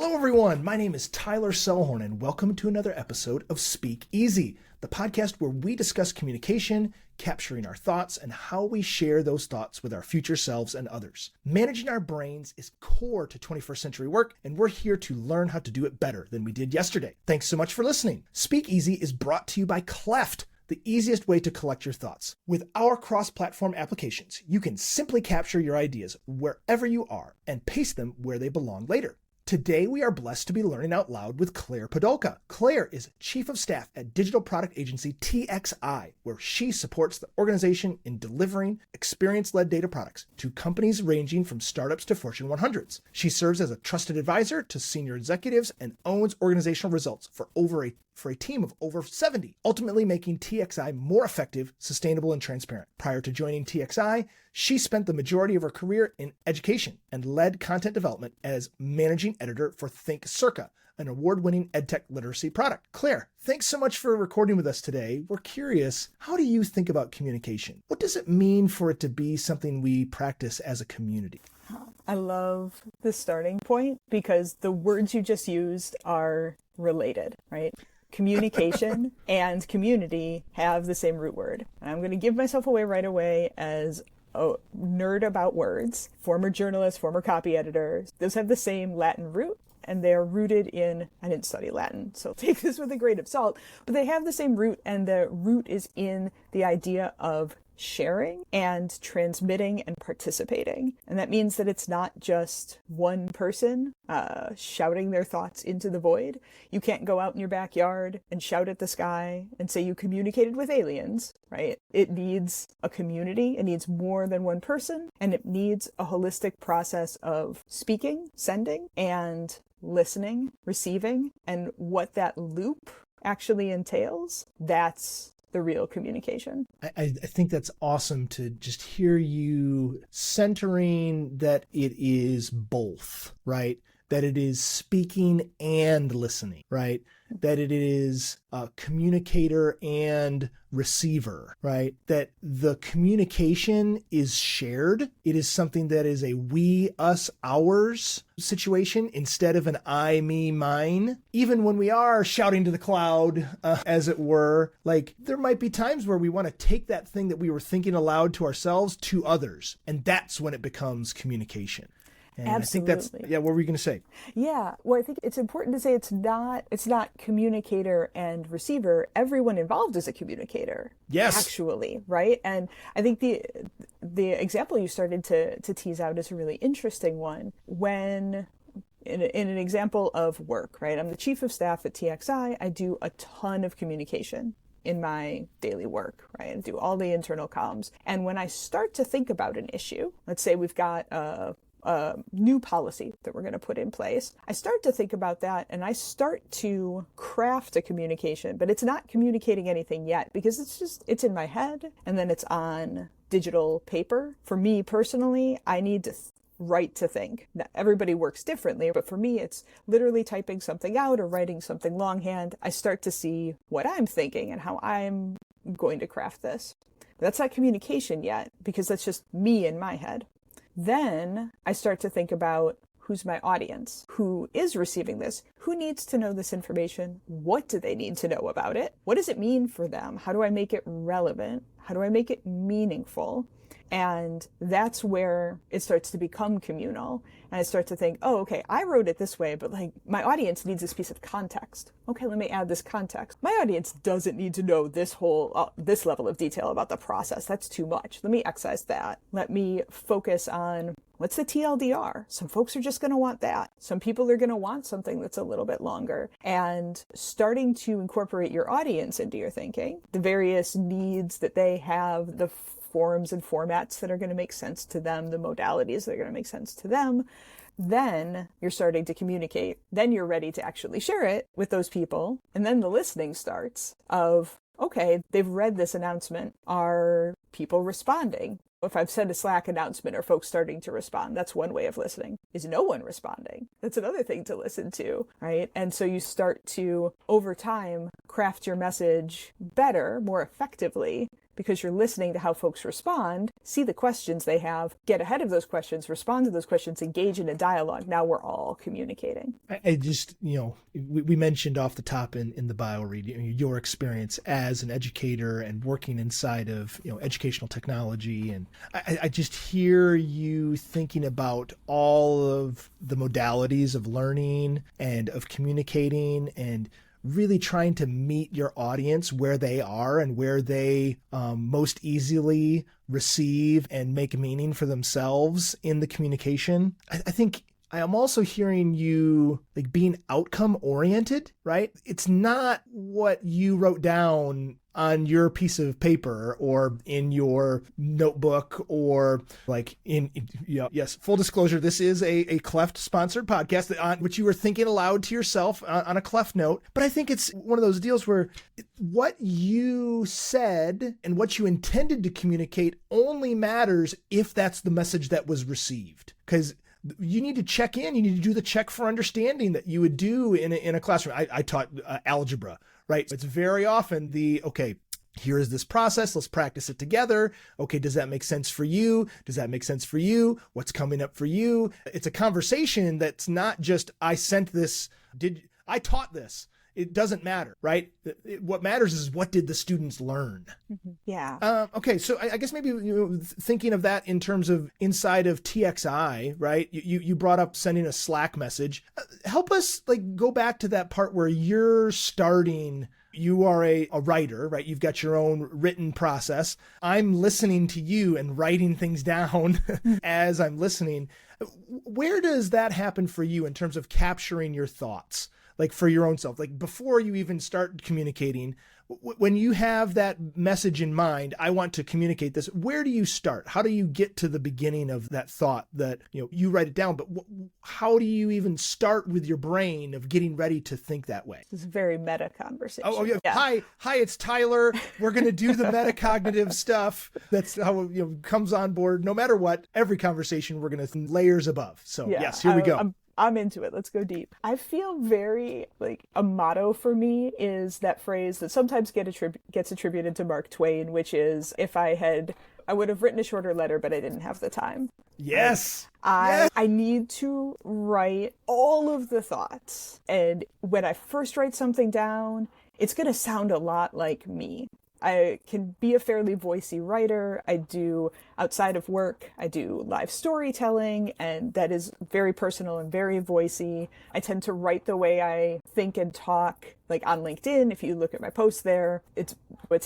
Hello everyone, my name is Tyler Selhorn and welcome to another episode of Speak Easy, the podcast where we discuss communication, capturing our thoughts, and how we share those thoughts with our future selves and others. Managing our brains is core to 21st century work, and we're here to learn how to do it better than we did yesterday. Thanks so much for listening. Speak Easy is brought to you by Cleft, the easiest way to collect your thoughts. With our cross-platform applications, you can simply capture your ideas wherever you are and paste them where they belong later. Today, we are blessed to be learning out loud with Claire Podulka. Claire is Chief of Staff at digital product agency TXI, where she supports the organization in delivering experience-led data products to companies ranging from startups to Fortune 100s. She serves as a trusted advisor to senior executives and owns organizational results for a team of over 70, ultimately making TXI more effective, sustainable, and transparent. Prior to joining TXI, she spent the majority of her career in education and led content development as managing editor for Think Circa, an award-winning edtech literacy product. Claire, thanks so much for recording with us today. We're curious, how do you think about communication? What does it mean for it to be something we practice as a community? I love the starting point because the words you just used are related, right? Communication and community have the same root word. And I'm going to give myself away right away as a nerd about words. Former journalist, former copy editor. Those have the same Latin root, and they're rooted in, I didn't study Latin, so take this with a grain of salt, but they have the same root, and the root is in the idea of sharing and transmitting and participating. And that means that it's not just one person shouting their thoughts into the void. You can't go out in your backyard and shout at the sky and say you communicated with aliens, right? It needs a community. It needs more than one person, and it needs a holistic process of speaking, sending, and listening, receiving, and what that loop actually entails. That's the real communication. I think that's awesome to just hear you centering that it is both, right? That it is speaking and listening, right? That it is a communicator and receiver, right? That the communication is shared. It is something that is a we, us, ours situation instead of an I, me, mine. Even when we are shouting to the cloud, as it were, like there might be times where we want to take that thing that we were thinking aloud to ourselves to others. And that's when it becomes communication. And Absolutely. I think that's, what were you going to say? Yeah, well, I think it's important to say it's not communicator and receiver. Everyone involved is a communicator. Yes. Actually, right? And I think the example you started to tease out is a really interesting one. When in an example of work, right? I'm the chief of staff at TXI. I do a ton of communication in my daily work, right? I do all the internal comms. And when I start to think about an issue, let's say we've got a new policy that we're going to put in place, I start to think about that and I start to craft a communication, but it's not communicating anything yet because it's in my head and then it's on digital paper. For me personally, I need to write to think. Now, everybody works differently, but for me, it's literally typing something out or writing something longhand. I start to see what I'm thinking and how I'm going to craft this. But that's not communication yet because that's just me in my head. Then I start to think about who's my audience, who is receiving this, who needs to know this information, what do they need to know about it, what does it mean for them, how do I make it relevant, how do I make it meaningful? And that's where it starts to become communal. And I start to think, oh, okay, I wrote it this way, but like my audience needs this piece of context. Okay, let me add this context. My audience doesn't need to know this level of detail about the process. That's too much. Let me excise that. Let me focus on what's the TLDR. Some folks are just going to want that. Some people are going to want something that's a little bit longer. And starting to incorporate your audience into your thinking, the various needs that they have, the forms and formats that are going to make sense to them, the modalities that are going to make sense to them, then you're starting to communicate. Then you're ready to actually share it with those people. And then the listening starts of, okay, they've read this announcement. Are people responding? If I've sent a Slack announcement, are folks starting to respond? That's one way of listening. Is no one responding? That's another thing to listen to, right? And so you start to, over time, craft your message better, more effectively, because you're listening to how folks respond, see the questions they have, get ahead of those questions, respond to those questions, engage in a dialogue. Now we're all communicating. I just, we mentioned off the top in the bio read, your experience as an educator and working inside of, educational technology. And I just hear you thinking about all of the modalities of learning and of communicating and really trying to meet your audience where they are and where they most easily receive and make meaning for themselves in the communication. I think I am also hearing you like being outcome oriented, right? It's not what you wrote down on your piece of paper or in your notebook or like yes, full disclosure, this is a Cleft sponsored podcast on which you were thinking aloud to yourself on a Cleft note. But I think it's one of those deals where what you said and what you intended to communicate only matters if that's the message that was received. Because you need to check in. You need to do the check for understanding that you would do in a classroom. I taught algebra, right? It's very often okay, here is this process. Let's practice it together. Okay, does that make sense for you? Does that make sense for you? What's coming up for you? It's a conversation that's not just, I sent this, I taught this. It doesn't matter, right? What matters is what did the students learn? Mm-hmm. Yeah. Okay, so I guess maybe thinking of that in terms of inside of TXI, right? You brought up sending a Slack message. Help us like go back to that part where you're starting. You are a writer, right? You've got your own written process. I'm listening to you and writing things down as I'm listening. Where does that happen for you in terms of capturing your thoughts? Like for your own self, like before you even start communicating, when you have that message in mind, I want to communicate this. Where do you start? How do you get to the beginning of that thought that, you write it down, but how do you even start with your brain of getting ready to think that way? This is a very meta conversation. Oh yeah. Hi, it's Tyler. We're going to do the metacognitive stuff. That's how comes on board. No matter what, every conversation we're going to layers above. So yes, here we go. I'm into it. Let's go deep. I feel very like a motto for me is that phrase that sometimes gets attributed to Mark Twain, which is I would have written a shorter letter, but I didn't have the time. Yes. I need to write all of the thoughts. And when I first write something down, it's going to sound a lot like me. I can be a fairly voicey writer. I do, outside of work, I do live storytelling, and that is very personal and very voicey. I tend to write the way I think and talk, like on LinkedIn. If you look at my posts there, it's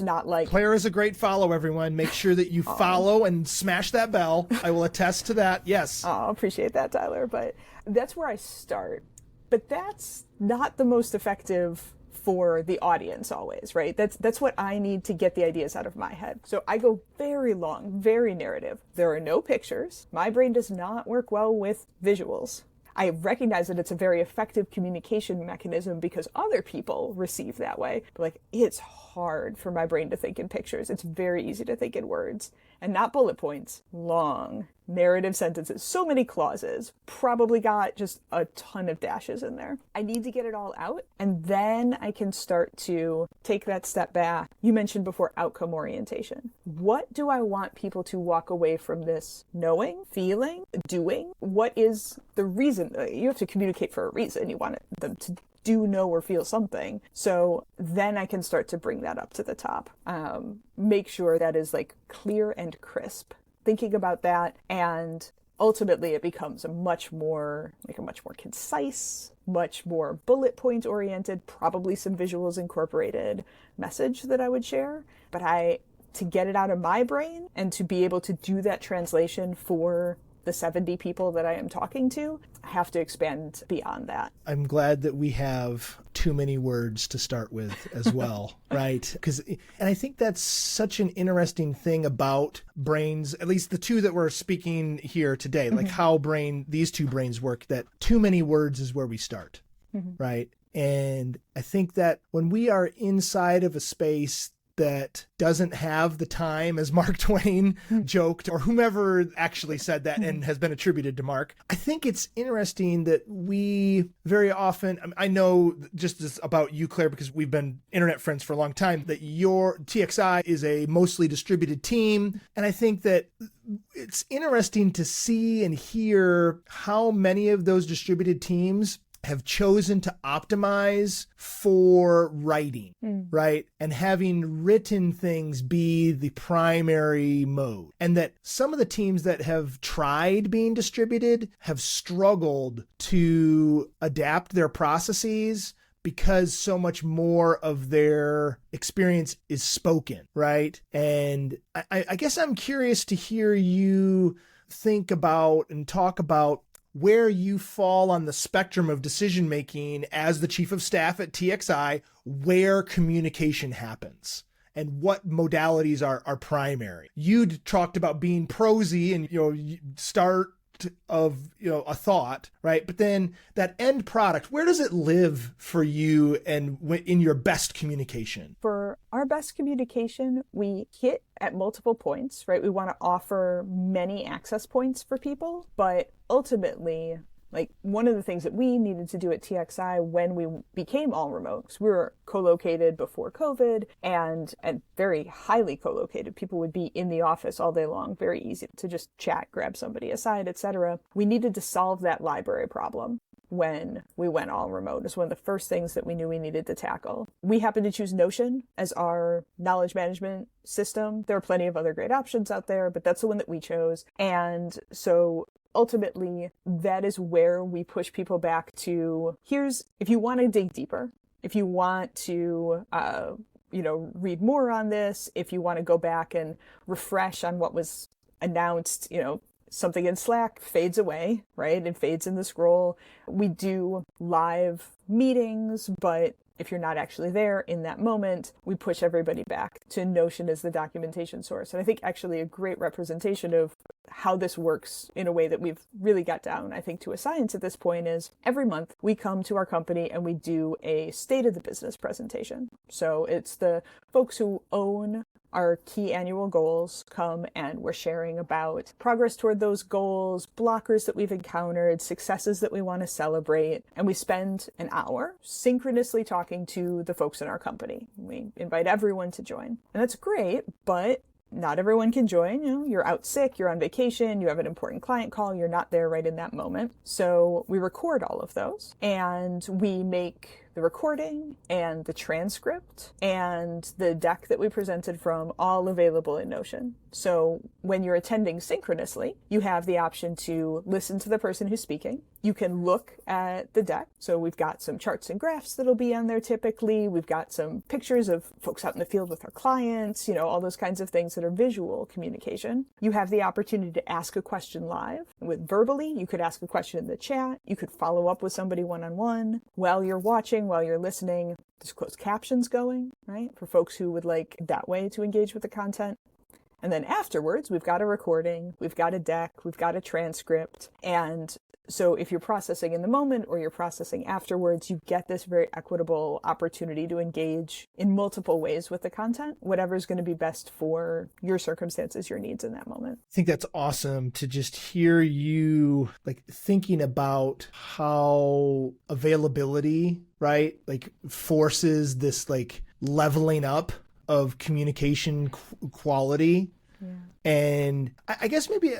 not like... Claire is a great follow, everyone. Make sure that you follow and smash that bell. I will attest to that. Yes. Oh, appreciate that, Tyler. But that's where I start. But that's not the most effective for the audience always, right? That's what I need to get the ideas out of my head. So I go very long, very narrative. There are no pictures. My brain does not work well with visuals. I recognize that it's a very effective communication mechanism because other people receive that way. But like, it's hard for my brain to think in pictures. It's very easy to think in words and not bullet points. Long narrative sentences, so many clauses, probably got just a ton of dashes in there. I need to get it all out, and then I can start to take that step back. You mentioned before outcome orientation. What do I want people to walk away from this knowing, feeling, doing? What is the reason? You have to communicate for a reason. You want them to do, know, or feel something. So then I can start to bring that up to the top. Make sure that is like clear and crisp. Thinking about that, and ultimately it becomes a much more concise, much more bullet point oriented, probably some visuals incorporated message that I would share. But to get it out of my brain and to be able to do that translation for the 70 people that I am talking to, I have to expand beyond that. I'm glad that we have too many words to start with as well, right? And I think that's such an interesting thing about brains, at least the two that we're speaking here today, like how these two brains work, that too many words is where we start, right? And I think that when we are inside of a space that doesn't have the time, as Mark Twain joked, or whomever actually said that and has been attributed to Mark. I think it's interesting that we very often, I know just this about you, Claire, because we've been internet friends for a long time, that your TXI is a mostly distributed team. And I think that it's interesting to see and hear how many of those distributed teams have chosen to optimize for writing, right? And having written things be the primary mode. And that some of the teams that have tried being distributed have struggled to adapt their processes because so much more of their experience is spoken, right? And I guess I'm curious to hear you think about and talk about where you fall on the spectrum of decision making as the chief of staff at TXI, where communication happens and what modalities are primary. You talked about being prosy and, start of, a thought, right? But then that end product, where does it live for you and in your best communication? For our best communication, we hit at multiple points, right? We want to offer many access points for people, but ultimately, like one of the things that we needed to do at TXI when we became all remote, because we were co-located before COVID and very highly co-located. People would be in the office all day long, very easy to just chat, grab somebody aside, etc. We needed to solve that library problem when we went all remote. It's one of the first things that we knew we needed to tackle. We happened to choose Notion as our knowledge management system. There are plenty of other great options out there, but that's the one that we chose. And so ultimately, that is where we push people back to, if you want to dig deeper, if you want to, read more on this, if you want to go back and refresh on what was announced, something in Slack fades away, right? It fades in the scroll. We do live meetings, but if you're not actually there in that moment, we push everybody back to Notion as the documentation source. And I think actually a great representation of how this works in a way that we've really got down, I think, to a science at this point is every month we come to our company and we do a state of the business presentation. So it's the folks who own our key annual goals come and we're sharing about progress toward those goals, blockers that we've encountered, successes that we want to celebrate. And we spend an hour synchronously talking to the folks in our company. We invite everyone to join. And that's great, but not everyone can join. You're out sick, you're on vacation, you have an important client call, you're not there right in that moment. So we record all of those and we make the recording and the transcript and the deck that we presented from all available in Notion. So when you're attending synchronously, you have the option to listen to the person who's speaking. You can look at the deck. So we've got some charts and graphs that'll be on there typically. We've got some pictures of folks out in the field with our clients, all those kinds of things that are visual communication. You have the opportunity to ask a question live. With verbally, you could ask a question in the chat. You could follow up with somebody one-on-one. While you're watching, while you're listening, there's closed captions going, right? For folks who would like that way to engage with the content. And then afterwards, we've got a recording, we've got a deck, we've got a transcript. And so if you're processing in the moment or you're processing afterwards, you get this very equitable opportunity to engage in multiple ways with the content, whatever's going to be best for your circumstances, your needs in that moment. I think that's awesome to just hear you thinking about how availability, right? Forces this leveling up of communication quality. Yeah. And I guess maybe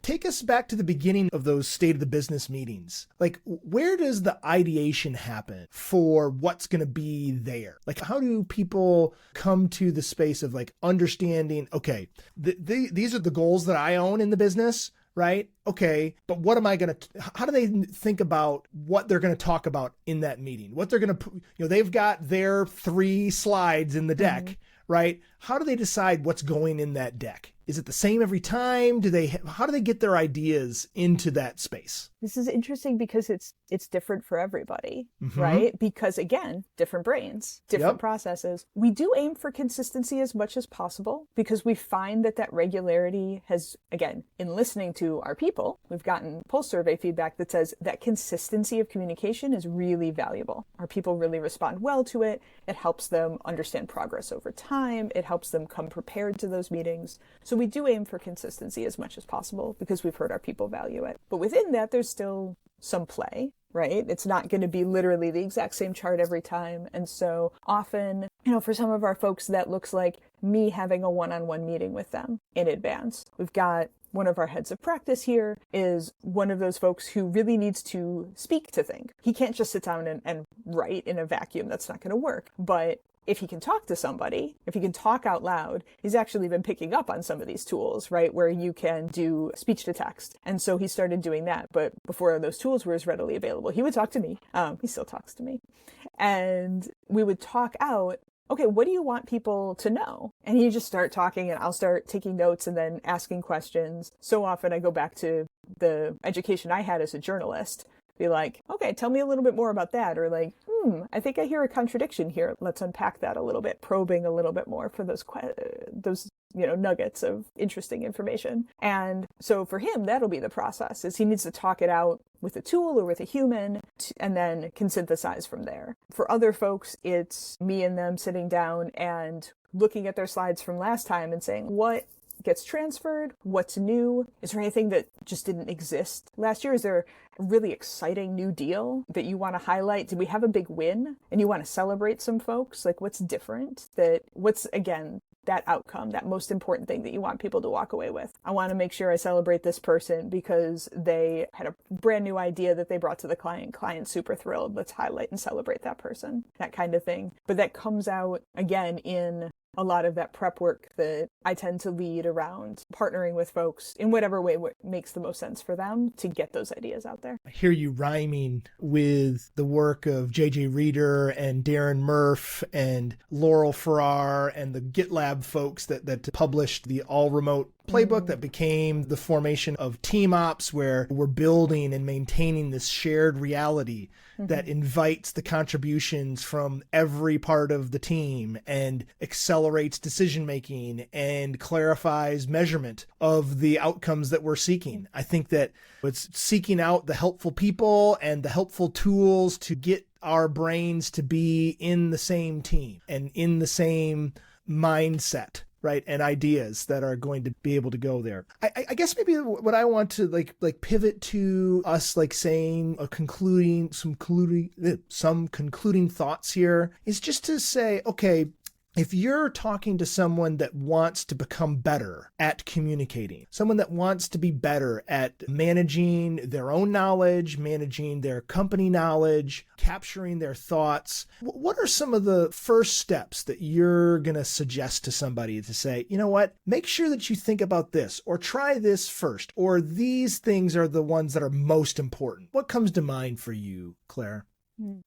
take us back to the beginning of those state of the business meetings. Where does the ideation happen for what's going to be there? How do people come to the space of understanding, okay, these are the goals that I own in the business, right? Okay, but what am I going to, how do they think about what they're going to talk about in that meeting? What they're going to, they've got their 3 slides in the deck. Mm-hmm. Right? How do they decide what's going in that deck? Is it the same every time? How do they get their ideas into that space? this is interesting because it's different for everybody, Mm-hmm. right? Because again, different brains, different Yep. processes. We do aim for consistency as much as possible because we find that regularity has, again, in listening to our people, we've gotten pulse survey feedback that says that consistency of communication is really valuable. Our people really respond well to it. It helps them understand progress over time. It helps them come prepared to those meetings. So we do aim for consistency as much as possible because we've heard our people value it. But within that, there's still some play, right? It's not going to be literally the exact same chart every time. And so often, for some of our folks, that looks like me having a one-on-one meeting with them in advance. We've got one of our heads of practice here is one of those folks who really needs to speak to think. He can't just sit down and write in a vacuum. That's not going to work. But if he can talk to somebody, if he can talk out loud, he's actually been picking up on some of these tools, right, where you can do speech to text. And so he started doing that. But before those tools were as readily available, he would talk to me. He still talks to me. And we would talk out, okay, what do you want people to know? And he'd just start talking and I'll start taking notes and then asking questions. So often I go back to the education I had as a journalist. Be like, okay, tell me a little bit more about that. Or like, I think I hear a contradiction here. Let's unpack that a little bit, probing a little bit more for those nuggets of interesting information. And so for him, that'll be the process, is he needs to talk it out with a tool or with a human and then can synthesize from there. For other folks, it's me and them sitting down and looking at their slides from last time and saying, what gets transferred? What's new? Is there anything that just didn't exist last year? Is there a really exciting new deal that you want to highlight? Did we have a big win and you want to celebrate some folks? Like, what's different? What's, again, that outcome, that most important thing that you want people to walk away with? I want to make sure I celebrate this person because they had a brand new idea that they brought to the client. Client's super thrilled. Let's highlight and celebrate that person, that kind of thing. But that comes out, again, in a lot of that prep work that I tend to lead around partnering with folks in whatever way makes the most sense for them to get those ideas out there. I hear you rhyming with the work of J.J. Reeder and Darren Murph and Laurel Farrar and the GitLab folks that published the all remote playbook that became the formation of team ops, where we're building and maintaining this shared reality that invites the contributions from every part of the team and accelerates decision making and clarifies measurement of the outcomes that we're seeking. I think that it's seeking out the helpful people and the helpful tools to get our brains to be in the same team and in the same mindset, right? And ideas that are going to be able to go there. I guess maybe what I want to like pivot to us, like saying some concluding thoughts here is just to say, okay, if you're talking to someone that wants to become better at communicating, someone that wants to be better at managing their own knowledge, managing their company knowledge, capturing their thoughts, what are some of the first steps that you're going to suggest to somebody to say, you know what, make sure that you think about this or try this first, or these things are the ones that are most important? What comes to mind for you, Claire?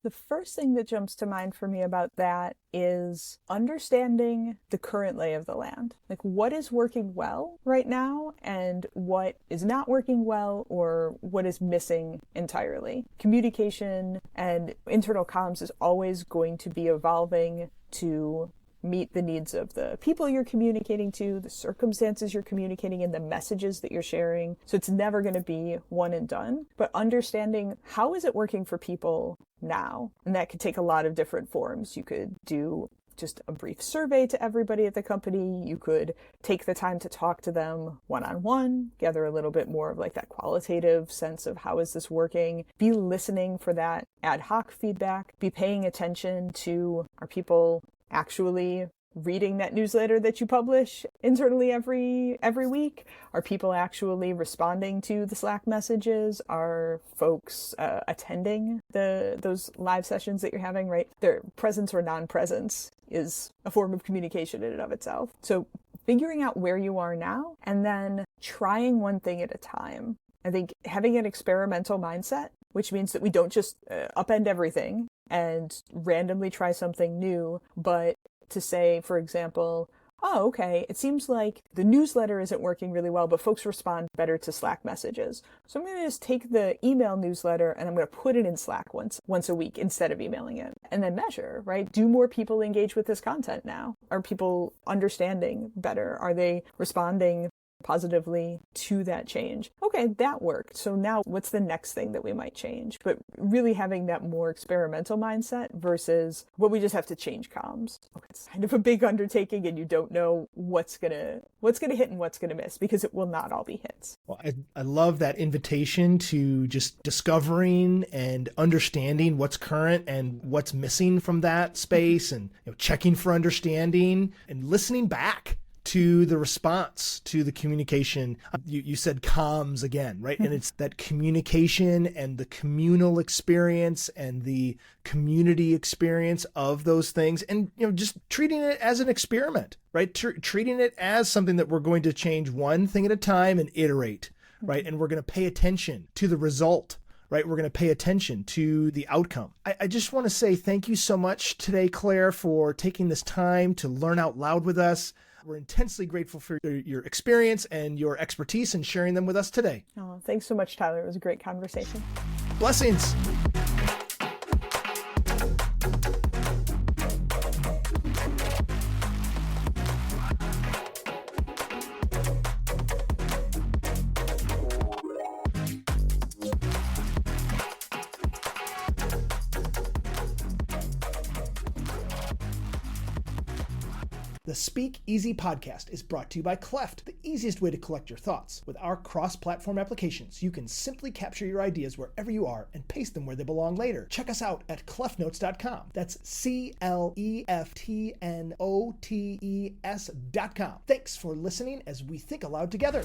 The first thing that jumps to mind for me about that is understanding the current lay of the land. Like, what is working well right now and what is not working well, or what is missing entirely. Communication and internal comms is always going to be evolving to meet the needs of the people you're communicating to, the circumstances you're communicating in, the messages that you're sharing. So it's never going to be one and done, but understanding how is it working for people now? And that could take a lot of different forms. You could do just a brief survey to everybody at the company. You could take the time to talk to them one-on-one, gather a little bit more of like that qualitative sense of how is this working, be listening for that ad hoc feedback, be paying attention to, are people actually reading that newsletter that you publish internally every week? Are people actually responding to the Slack messages? Are folks attending those live sessions that you're having, right? Their presence or non-presence is a form of communication in and of itself. So figuring out where you are now and then trying one thing at a time. I think having an experimental mindset, which means that we don't just upend everything and randomly try something new, but to say, for example, oh, okay, it seems like the newsletter isn't working really well, but folks respond better to Slack messages. So I'm going to just take the email newsletter and I'm going to put it in Slack once a week instead of emailing it. And then measure, right? Do more people engage with this content now? Are people understanding better? Are they responding positively to that change? Okay, that worked. So now what's the next thing that we might change? But really having that more experimental mindset versus what we just have to change comms. It's kind of a big undertaking and you don't know what's gonna hit and what's gonna miss because it will not all be hits. Well, I love that invitation to just discovering and understanding what's current and what's missing from that space, and checking for understanding and listening back to the response, to the communication. You said comms again, right? And it's that communication and the communal experience and the community experience of those things, and just treating it as an experiment, right? Treating it as something that we're going to change one thing at a time and iterate, right? And we're going to pay attention to the result, right? We're going to pay attention to the outcome. I just want to say thank you so much today, Claire, for taking this time to learn out loud with us. We're intensely grateful for your experience and your expertise and sharing them with us today. Oh, thanks so much, Tyler. It was a great conversation. Blessings. The Speak Easy podcast is brought to you by Cleft, the easiest way to collect your thoughts. With our cross-platform applications, you can simply capture your ideas wherever you are and paste them where they belong later. Check us out at cleftnotes.com. That's CLEFTNOTES.com. Thanks for listening as we think aloud together.